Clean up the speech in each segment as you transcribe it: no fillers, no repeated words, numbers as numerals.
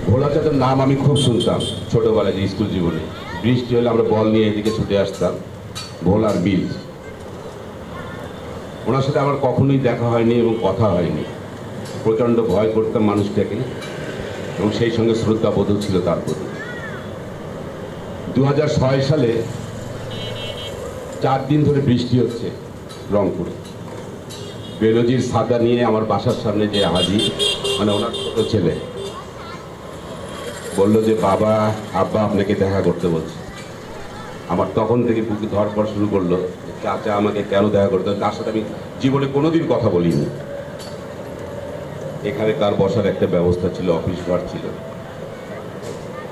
ভোলা চাচার নাম আমি খুব শুনতাম ছোটোবেলায়, যে স্কুল জীবনে বৃষ্টি হলে আমরা বল নিয়ে এদিকে ছুটে আসতাম ভোলার বিল। ওনার সাথে আমার কখনোই দেখা হয়নি এবং কথা হয়নি। প্রচণ্ড ভয় করতাম মানুষটাকে এবং সেই সঙ্গে শ্রদ্ধাবোধ ছিল তার প্রতি। 2006 সালে 4 দিন ধরে বৃষ্টি হচ্ছে রংপুরে। বেনজির সাদা নিয়ে আমার বাসার সামনে যে হাজি, মানে ওনার ছোট ছেলে, বলল যে বাবা আব্বা আপনাকে দেখা করতে বলছে। আমার তখন থেকে বুকে ধরপড় শুরু করলো, চাচা আমাকে কেন দেখা করতে, তার সাথে আমি জীবনে কোনোদিন কথা বলিনি। এখানে তার বসার একটা ব্যবস্থা ছিল, অফিস ঘর ছিল।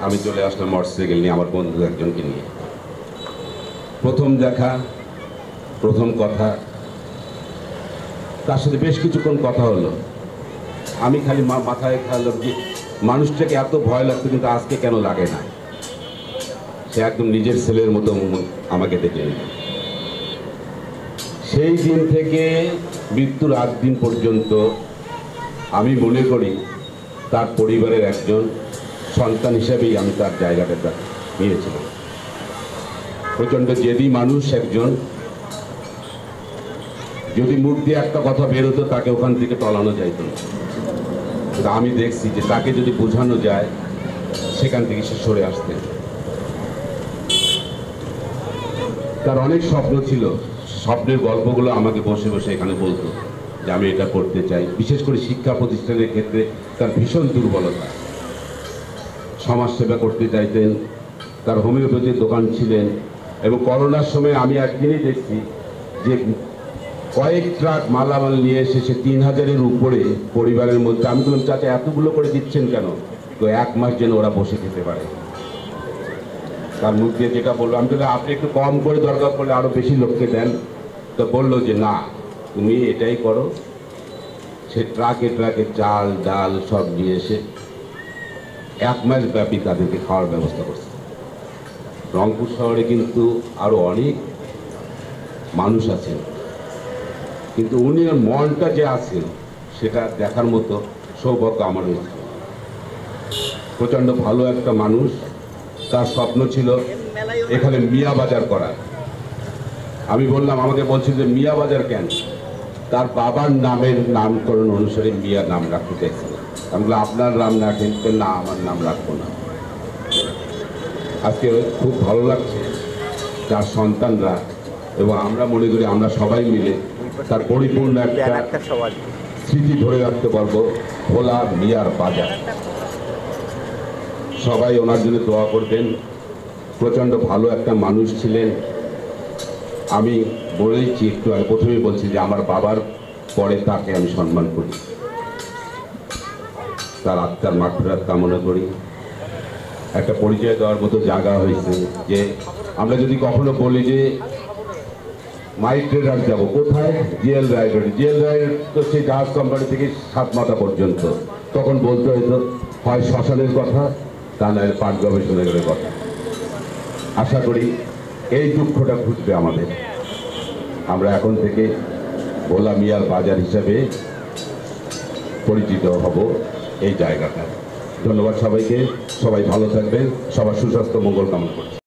আমি চলে আসলাম মোটরসাইকেল নিয়ে আমার বন্ধু একজনকে নিয়ে। প্রথম দেখা, প্রথম কথা, তার সাথে বেশ কিছুক্ষণ কথা হলো। আমি খালি মাথায় খেয়ালাম যে মানুষটাকে এত ভয় লাগতো, কিন্তু আজকে কেন লাগে না। সে একদম নিজের ছেলের মতো আমাকে দেখে নিল। সেই দিন থেকে মৃত্যুর আগ দিন পর্যন্ত আমি মনে করি তার পরিবারের একজন সন্তান হিসেবেই আমি তার জায়গাটা নিয়েছিলাম। প্রচণ্ড জেদি মানুষ একজন, যদি মুখ দিয়ে একটা কথা বেরোতো তাকে ওখান থেকে টলানো যাইত না। আমি দেখছি যে তাকে যদি বোঝানো যায় সেখান থেকে সে সরে আসতেন। তার অনেক স্বপ্ন ছিল, স্বপ্নের গল্পগুলো আমাকে বসে বসে এখানে বলতো যে আমি এটা করতে চাই। বিশেষ করে শিক্ষা প্রতিষ্ঠানের ক্ষেত্রে তার ভীষণ দুর্বলতা। সমাজসেবা করতে চাইতেন, তার হোমিওপ্যাথির দোকান ছিলেন। এবং করোনার সময় আমি একদিনই দেখছি যে কয়েক ট্রাক মালামাল নিয়ে এসে সে 3000-এর উপরে পরিবারের মধ্যে। আমি বললাম চাচা এতগুলো করে দিচ্ছেন কেন? তো 1 মাস যেন ওরা বসে খেতে পারে। তার মুখ দিয়ে যেটা বললো, আমি বললাম আপনি একটু কম করে দরকার পড়লে আরও বেশি লোককে দেন। তো বললো যে না, তুমি এটাই করো। সে ট্রাকে ট্রাকে চাল ডাল সব নিয়ে এসে 1 মাস ব্যাপী তাদেরকে খাওয়ার ব্যবস্থা করছে। রংপুর শহরে কিন্তু আরও অনেক মানুষ আছেন, কিন্তু উনি মনটা যে আছে সেটা দেখার মতো সৌভাগ্য আমার হয়েছে। প্রচণ্ড ভালো একটা মানুষ। তার স্বপ্ন ছিল এখানে মিয়া বাজার করা। আমি বললাম, আমাকে বলছিল যে মিয়া বাজার কেন? তার বাবার নামের নামকরণ অনুসারে মিয়া নাম রাখতে চাইছিল। আমি বললাম আপনার নাম রাখেন? না, আমার নাম রাখবো না। আজকে খুব ভালো লাগছে তার সন্তানরা এবং আমরা মনে করি আমরা সবাই মিলে তার পরিপূর্ণ একটা স্মৃতি ধরে রাখতে পারবো। ভোলা মিয়ার বাজার। সবাই ওনার জন্য দোয়া করবেন। প্রচণ্ড ভালো একটা মানুষ ছিলেন। আমি বলেছি একটু আগে, প্রথমেই বলছি যে আমার বাবার পরে তাকে আমি সম্মান করি। তার আত্মার মাগফিরাত কামনা করি। একটা পরিচয় দেওয়ার মতো জায়গা হয়েছে যে আমরা যদি কখনো বলি যে মাই ট্রেডার যাবো কোথায়, জিএল রায়ের। জিএল রায়ের তো সেই জাহাজ কোম্পানি থেকে 7 মাথা পর্যন্ত, তখন বলতে হয়তো হয় শ্মশানের কথা, তা নয় পাট গবেষণাগারের কথা। আশা করি এই দুঃখটা ঘুচবে আমাদের। আমরা এখন থেকে ভোলা মিয়ার বাজার হিসাবে পরিচিত হব এই জায়গাটা। ধন্যবাদ সবাইকে। সবাই ভালো থাকবেন। সবার সুস্বাস্থ্য মঙ্গল কামনা করছি।